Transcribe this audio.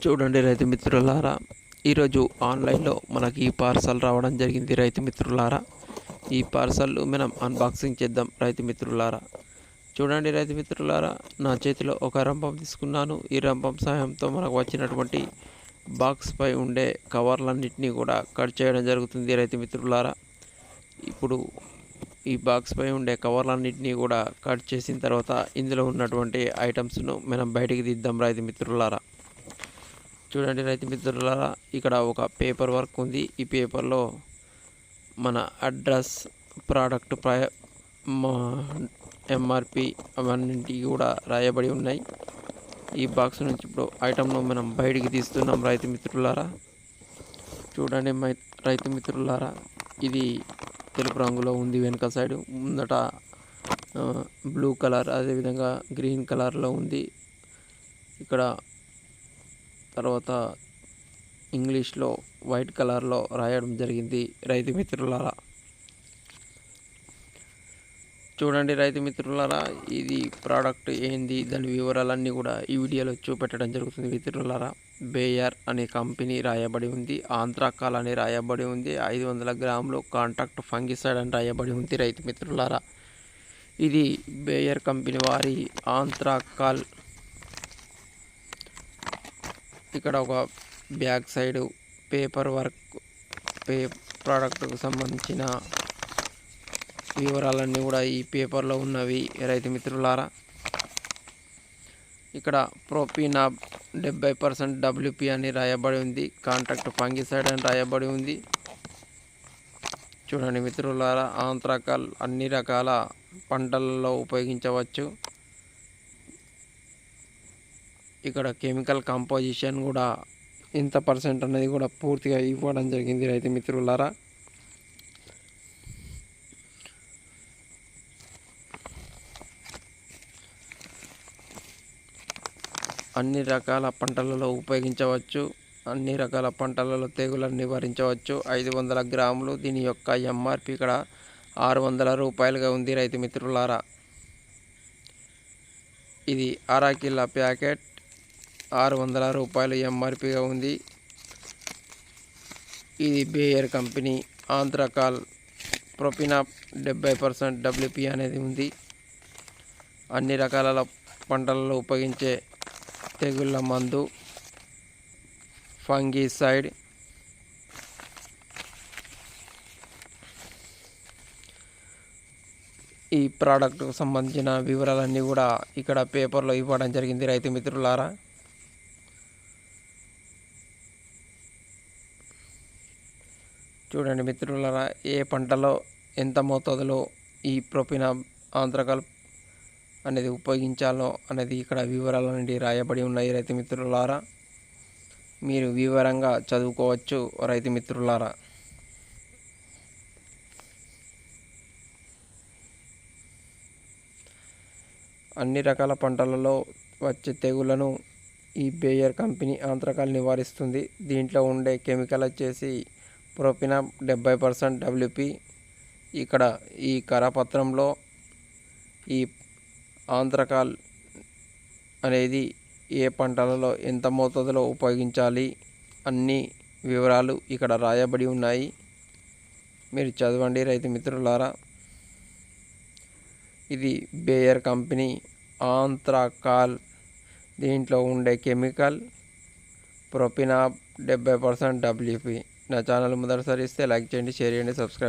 చూడండి రైతు మిత్రులారా, ఈరోజు ఆన్లైన్లో మనకి ఈ పార్సల్ రావడం జరిగింది రైతు మిత్రులారా. ఈ పార్సల్ మనం అన్బాక్సింగ్ చేద్దాం రైతు మిత్రులారా. చూడండి రైతు మిత్రులారా, నా చేతిలో ఒక రంపం తీసుకున్నాను. ఈ రంపం సహాయంతో మనకు వచ్చినటువంటి బాక్స్ పై ఉండే కవర్లన్నింటినీ కూడా కట్ చేయడం జరుగుతుంది రైతు మిత్రులారా. ఇప్పుడు ఈ బాక్స్ పై ఉండే కవర్లన్నింటినీ కూడా కట్ చేసిన తర్వాత ఇందులో ఉన్నటువంటి ఐటమ్స్ను మనం బయటికి తీద్దాం రైతు మిత్రులారా. చూడండి రైతు మిత్రులారా, ఇక్కడ ఒక పేపర్ వర్క్ ఉంది. ఈ పేపర్లో మన అడ్రస్, ప్రోడక్ట్ ఎంఆర్పి అవన్నీ కూడా రాయబడి ఉన్నాయి. ఈ బాక్స్ నుంచి ఇప్పుడు ఐటమ్ను మనం బయటికి తీస్తున్నాం రైతు మిత్రులారా. చూడండి రైతు మిత్రులారా, ఇది తెలుపు రంగులో ఉంది. వెనుక సైడ్ ముందట బ్లూ కలర్, అదేవిధంగా గ్రీన్ కలర్లో ఉంది. ఇక్కడ తర్వాత ఇంగ్లీష్లో వైట్ కలర్లో రాయడం జరిగింది రైతు మిత్రులారా. చూడండి రైతు మిత్రులారా, ఇది ప్రోడక్ట్ ఏంది, దాని వివరాలన్నీ కూడా ఈ వీడియోలో చూపెట్టడం జరుగుతుంది మిత్రులారా. బేయర్ అనే కంపెనీ రాయబడి ఉంది. ఆంత్రాకాల్ అని రాయబడి ఉంది. 500 గ్రాములు కాంటాక్ట్ ఫంగిసైడ్ అని రాయబడి ఉంది రైతు మిత్రులారా. ఇది బేయర్ కంపెనీ వారి ఆంత్రాకాల్. ఇక్కడ ఒక బ్యాక్ సైడ్ పేపర్ వర్క్, ప్రోడక్ట్కు సంబంధించిన వివరాలన్నీ కూడా ఈ పేపర్లో ఉన్నవి రైతు మిత్రులారా. ఇక్కడ ప్రోపినాబ్ 70% WP అని రాయబడి ఉంది. కాంటాక్ట్ ఫంగిసైడ్ అని రాయబడి ఉంది. చూడండి మిత్రులారా, ఆంత్రాకాల్ అన్ని రకాల పంటలలో ఉపయోగించవచ్చు. ఇక్కడ కెమికల్ కంపోజిషన్ కూడా ఎంత పర్సెంట్ అనేది కూడా పూర్తిగా ఇవ్వడం జరిగింది రైతు మిత్రులారా. అన్ని రకాల పంటలలో ఉపయోగించవచ్చు. అన్ని రకాల పంటలలో తెగులను నివారించవచ్చు. 500 గ్రాములు. దీని యొక్క ఎంఆర్పి ఇక్కడ 600 రూపాయలుగా ఉంది రైతు మిత్రులారా. ఇది అరకిల ప్యాకెట్ 600 రూపాయలు ఎంఆర్పిగా ఉంది. ఇది బేయర్ కంపెనీ ఆంత్రాకాల్ ప్రోపినాబ్ 70% WP అనేది ఉంది. అన్ని రకాల పంటలలో ఉపయోగించే తెగుళ్ళ మందు, ఫంగిసైడ్. ఈ ప్రోడక్ట్కు సంబంధించిన వివరాలన్నీ కూడా ఇక్కడ పేపర్లో ఇవ్వడం జరిగింది రైతు మిత్రులారా. చూడండి మిత్రులారా, ఏ పంటలో ఎంత మోతాదులో ఈ ప్రోపినాబ్ ఆంత్రాకాల్ అనేది ఉపయోగించాలో అనేది ఇక్కడ వివరాలన్నీ రాయబడి ఉన్నాయి రైతు మిత్రులారా. మీరు వివరంగా చదువుకోవచ్చు రైతు మిత్రులారా. అన్ని రకాల పంటలలో వచ్చే తెగులను ఈ బేయర్ కంపెనీ ఆంత్రాకాల్ నివారిస్తుంది. దీంట్లో ఉండే కెమికల్ వచ్చేసి ప్రోపినాబ్ 70% WP. ఇక్కడ ఈ కరపత్రంలో ఈ ఆంత్రాకాల్ అనేది ఏ పంటలలో ఎంత మోతాదులో ఉపయోగించాలి అన్ని వివరాలు ఇక్కడ రాయబడి ఉన్నాయి. మీరు చదవండి రైతు మిత్రులారా. ఇది బేయర్ కంపెనీ ఆంత్రాకాల్. దీంట్లో ఉండే కెమికల్ ప్రోపినాబ్ 70% WP. నా ఛానల్ మొదటిసారి ఇస్తే లైక్ చేయండి, షేర్ చేయండి, సబ్స్క్రైబ్.